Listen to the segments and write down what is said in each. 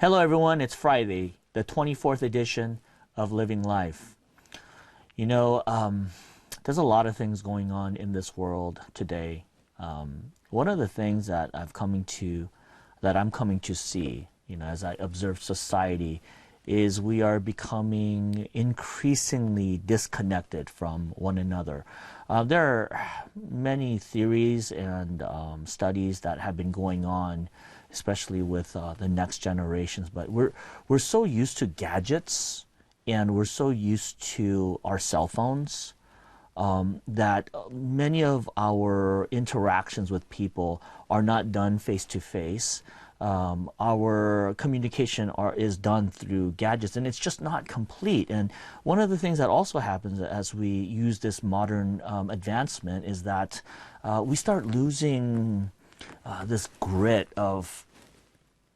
Hello everyone, it's Friday, the 24th edition of Living Life. You know, there's a lot of things going on in this world today. One of the things that I'm coming to see, as I observe society, is we are becoming increasingly disconnected from one another. There are many theories and studies that have been going on, especially with the next generations. But we're so used to gadgets and we're so used to our cell phones that many of our interactions with people are not done face to face. Our communication is done through gadgets, and it's just not complete. And one of the things that also happens as we use this modern advancement is that we start losing this grit of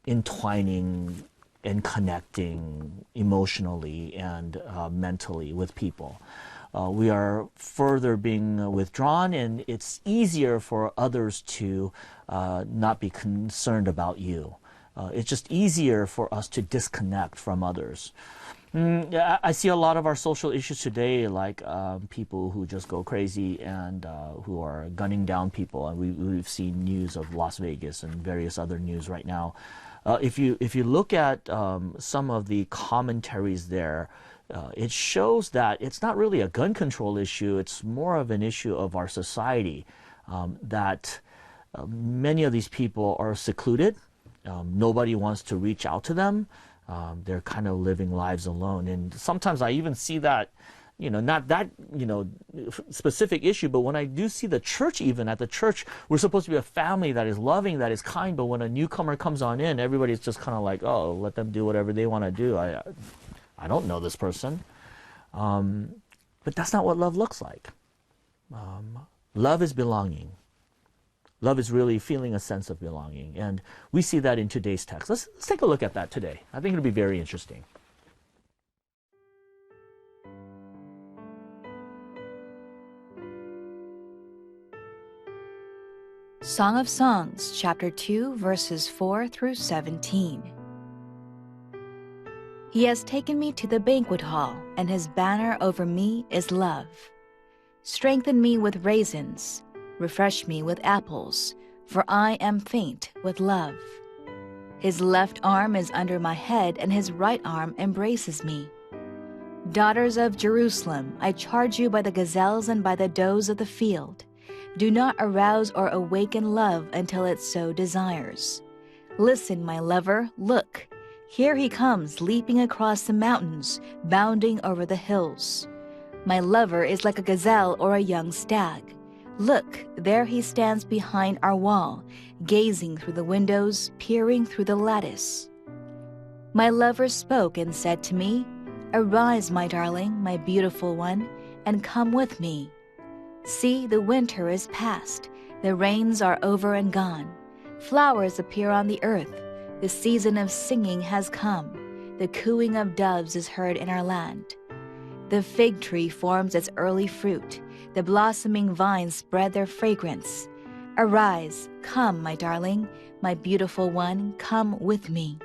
entwining and connecting emotionally and mentally with people. We are further being withdrawn, and it's easier for others to not be concerned about you. It's just easier for us to disconnect from others. I see a lot of our social issues today, like people who just go crazy and who are gunning down people. And we've seen news of Las Vegas and various other news right now. If you look at some of the commentaries there, it shows that it's not really a gun control issue. It's more of an issue of our society, that many of these people are secluded. Nobody wants to reach out to them. They're kind of living lives alone. And sometimes I even see that, not that, specific issue, but when I do see the church, even at the church, we're supposed to be a family that is loving, that is kind, but when a newcomer comes on in, everybody's just kind of like, oh, let them do whatever they want to do. I don't know this person. But that's not what love looks like. Love is belonging. Love is really feeling a sense of belonging. And we see that in today's text. Let's take a look at that today. I think it'll be very interesting. Song of Songs, chapter 2, verses 4 through 17. He has taken me to the banquet hall, and his banner over me is love. Strengthen me with raisins, refresh me with apples, for I am faint with love. His left arm is under my head, and his right arm embraces me. Daughters of Jerusalem, I charge you by the gazelles and by the does of the field. Do not arouse or awaken love until it so desires. Listen, my lover, look. Here he comes, leaping across the mountains, bounding over the hills. My lover is like a gazelle or a young stag. Look, there he stands behind our wall, gazing through the windows, peering through the lattice. My lover spoke and said to me, Arise, my darling, my beautiful one, and come with me. See, the winter is past, the rains are over and gone. Flowers appear on the earth, the season of singing has come, the cooing of doves is heard in our land. The fig tree forms its early fruit, the blossoming vines spread their fragrance. Arise, come, my darling, my beautiful one, come with me.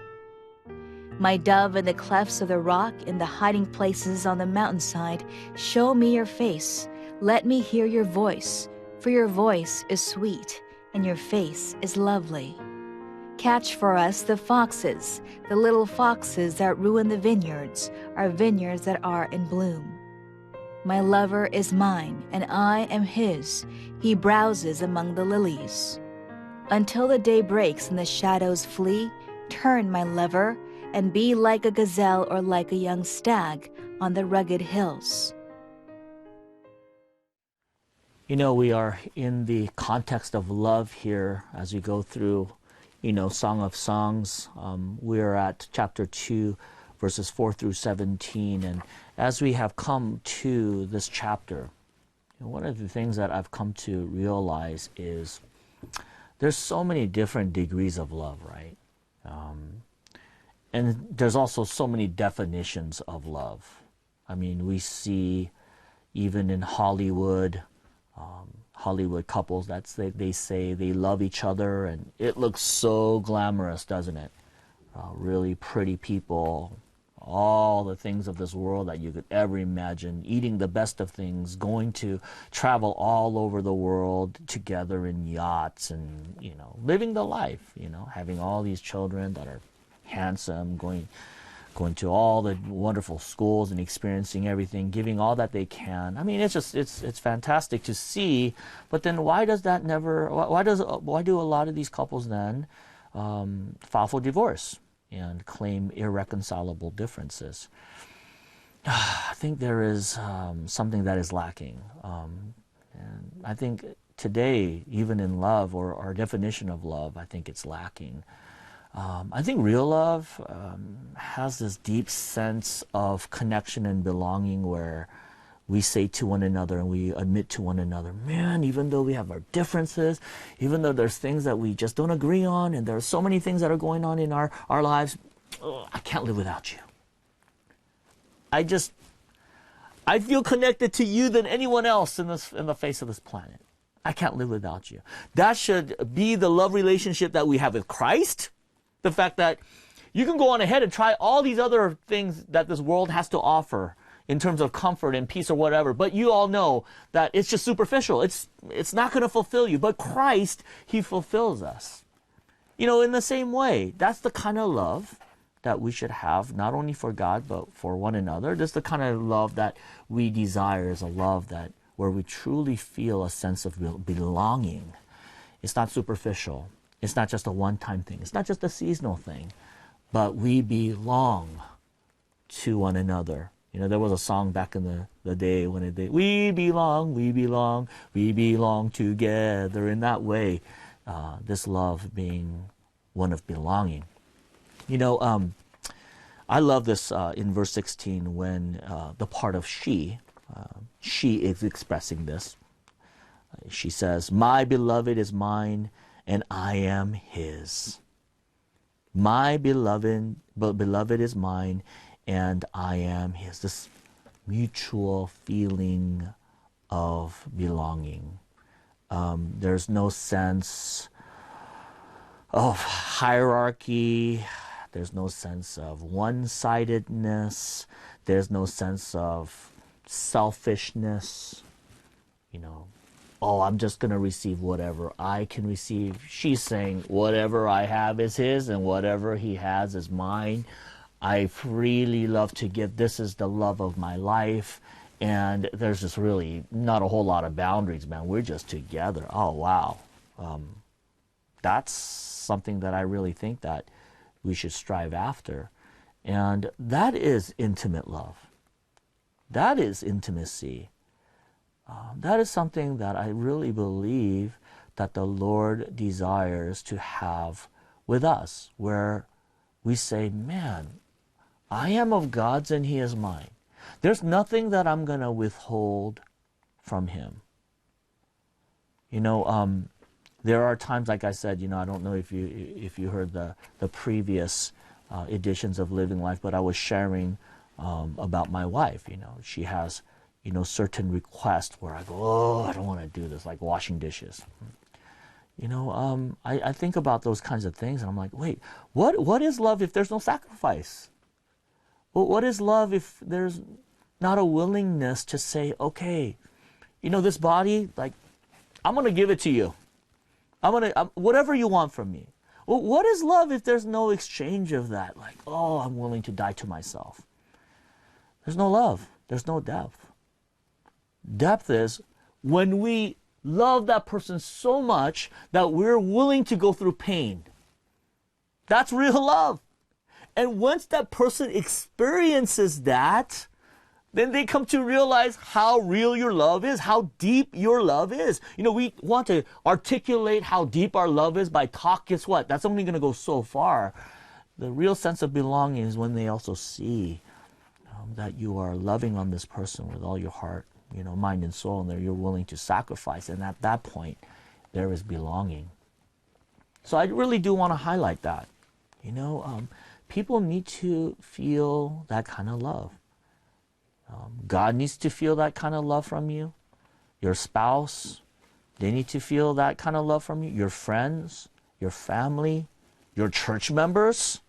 My dove in the clefts of the rock, in the hiding places on the mountainside, show me your face. Let me hear your voice, for your voice is sweet, and your face is lovely. Catch for us the foxes, the little foxes that ruin the vineyards, our vineyards that are in bloom. My lover is mine, and I am his. He browses among the lilies. Until the day breaks and the shadows flee, turn, my lover, and be like a gazelle or like a young stag on the rugged hills. We are in the context of love here as we go through, Song of Songs. We're at chapter 2, verses 4 through 17. And as we have come to this chapter, one of the things that I've come to realize is there's so many different degrees of love, right? And there's also so many definitions of love. I mean, we see even in Hollywood, Hollywood couples, they say they love each other, and it looks so glamorous, doesn't it? really pretty people, all the things of this world that you could ever imagine, eating the best of things, going to travel all over the world together in yachts and, living the life, having all these children that are handsome, going to all the wonderful schools and experiencing everything, giving all that they can. I mean, it's fantastic to see, but then why do a lot of these couples then file for divorce and claim irreconcilable differences? I think there is something that is lacking. And I think today, even in love, or our definition of love, I think it's lacking. I think real love has this deep sense of connection and belonging where we say to one another and we admit to one another, man, even though we have our differences, even though there's things that we just don't agree on, and there are so many things that are going on in our lives, I can't live without you. I feel connected to you than anyone else in the face of this planet. I can't live without you. That should be the love relationship that we have with Christ. The fact that you can go on ahead and try all these other things that this world has to offer in terms of comfort and peace or whatever, but you all know that it's just superficial. It's not going to fulfill you. But Christ, He fulfills us. In the same way, that's the kind of love that we should have, not only for God, but for one another. That's the kind of love that we desire, is a love where we truly feel a sense of belonging. It's not superficial. It's not just a one-time thing. It's not just a seasonal thing. But we belong to one another. There was a song back in the day when we belong, we belong, we belong together. In that way, this love being one of belonging. I love this in verse 16 when the part of she is expressing this. She says, my beloved is mine, and I am his. My beloved is mine, and I am his. This mutual feeling of belonging. There's no sense of hierarchy. There's no sense of one-sidedness. There's no sense of selfishness. I'm just going to receive whatever I can receive. She's saying whatever I have is his and whatever he has is mine. I freely love to give. This is the love of my life. And there's just really not a whole lot of boundaries, man. We're just together. Oh, wow. That's something that I really think that we should strive after. And that is intimate love. That is intimacy. That is something that I really believe that the Lord desires to have with us, where we say, man, I am of God's and he is mine. There's nothing that I'm going to withhold from him. There are times, like I said, I don't know if you heard the previous editions of Living Life, but I was sharing about my wife. She has certain requests where I go, I don't want to do this, like washing dishes. I think about those kinds of things, and I'm like, wait, what is love if there's no sacrifice? What is love if there's not a willingness to say, okay, this body, like, I'm going to give it to you. Whatever you want from me. Well, what is love if there's no exchange of that? Like, I'm willing to die to myself. There's no love. There's no depth. Depth is when we love that person so much that we're willing to go through pain. That's real love. And once that person experiences that, then they come to realize how real your love is, how deep your love is. We want to articulate how deep our love is by talk. Guess what? That's only going to go so far. The real sense of belonging is when they also see that you are loving on this person with all your heart, mind and soul, and that you're willing to sacrifice. And at that point, there is belonging. So I really do want to highlight that. People need to feel that kind of love. God needs to feel that kind of love from you. Your spouse, they need to feel that kind of love from you. Your friends, your family, your church members.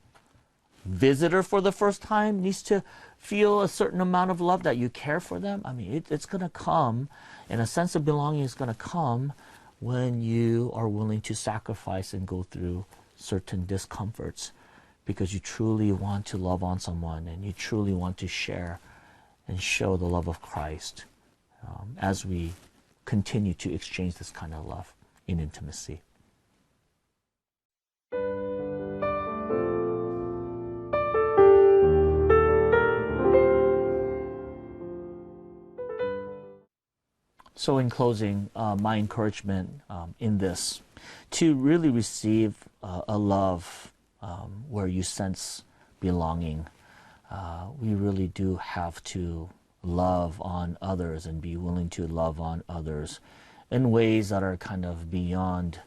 visitor for the first time needs to feel a certain amount of love, that you care for them. I mean, it's going to come, and a sense of belonging is going to come when you are willing to sacrifice and go through certain discomforts, because you truly want to love on someone and you truly want to share and show the love of Christ as we continue to exchange this kind of love in intimacy. So in closing, my encouragement in this, to really receive a love where you sense belonging, we really do have to love on others and be willing to love on others in ways that are kind of beyond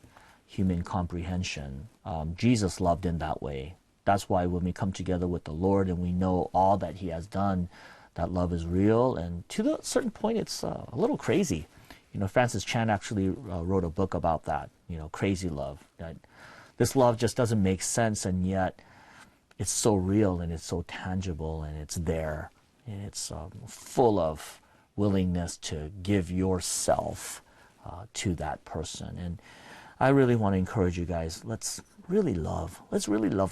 human comprehension. Jesus loved in that way. That's why when we come together with the Lord and we know all that He has done, that love is real, and to a certain point it's a little crazy. You know, Francis Chan actually wrote a book about that, you know, crazy love. That this love just doesn't make sense, and yet it's so real and it's so tangible and it's there. And it's full of willingness to give yourself to that person. And I really want to encourage you guys, let's really love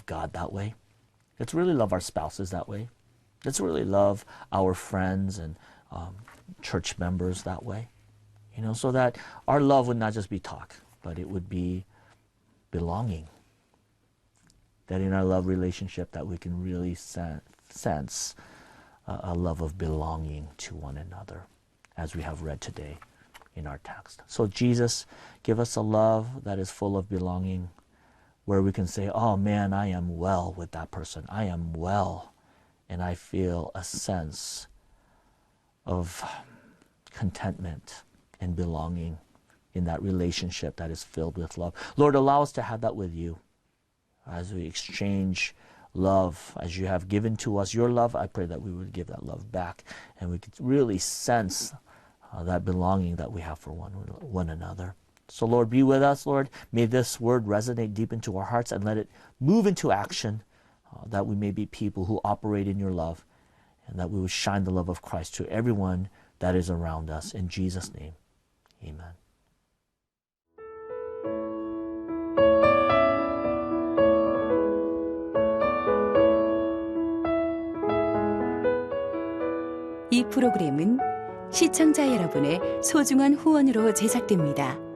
God that way. Let's really love our spouses that way. Let's really love our friends and church members that way. You know, so that our love would not just be talk, but it would be belonging. That in our love relationship that we can really sense a love of belonging to one another, as we have read today in our text. So Jesus, give us a love that is full of belonging, where we can say, oh man, I am well with that person. I am well, and I feel a sense of contentment and belonging in that relationship that is filled with love. Lord, allow us to have that with you as we exchange love. As you have given to us your love, I pray that we would give that love back, and we could really sense that belonging that we have for one another. So Lord, be with us, Lord. May this word resonate deep into our hearts and let it move into action, that we may be people who operate in your love, and that we would shine the love of Christ to everyone that is around us. In Jesus' name, amen. 이 프로그램은 시청자 여러분의 소중한 후원으로 제작됩니다.